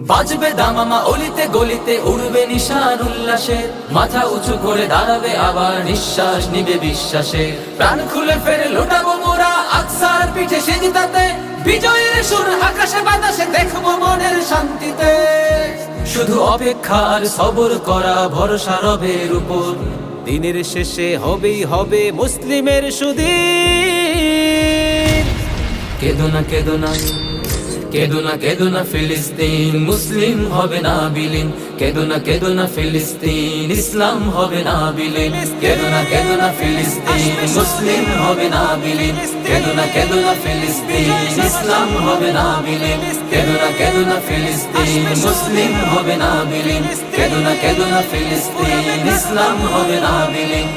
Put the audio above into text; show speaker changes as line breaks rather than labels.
বাজবে দামামা অলিতে গলিতে, উড়বে নিশান উল্লাসে, মাথা উঁচু করে দাঁড়াবে আবার, নিঃশ্বাস নিবে বিশ্বাসে। প্রাণ খুলে ফেরে লোটাবো মোরা আকসার পিঠে সেজদাতে, বিজয়ের সুর আকাশে বাতাসে দেখবো মনের শান্তিতে। শুধু অপেক্ষা আর সবর করা, ভরসা রবের উপর, দিনের শেষে হবেই হবে মুসলিমের সুদিন। কেঁদো না কেঁদো না, কেঁদো না কেঁদো না ফিলিস্তিন, মুসলিম হবে না বিলীন। কেঁদো না কেঁদো না ফিলিস্তিন, ইসলাম হবে না বিলীন। কেঁদো না কেঁদো না ফিলিস্তিন, মুসলিম হবে না বিলীন। কেঁদো না কেঁদো না ফিলিস্তিন, ইসলাম হবে না বিলীন। কেঁদো না কেঁদো না ফিলিস্তিন, মুসলিম হবে না বিলীন। কেঁদো না কেঁদো না ফিলিস্তিন, ইসলাম হবে না বিলীন।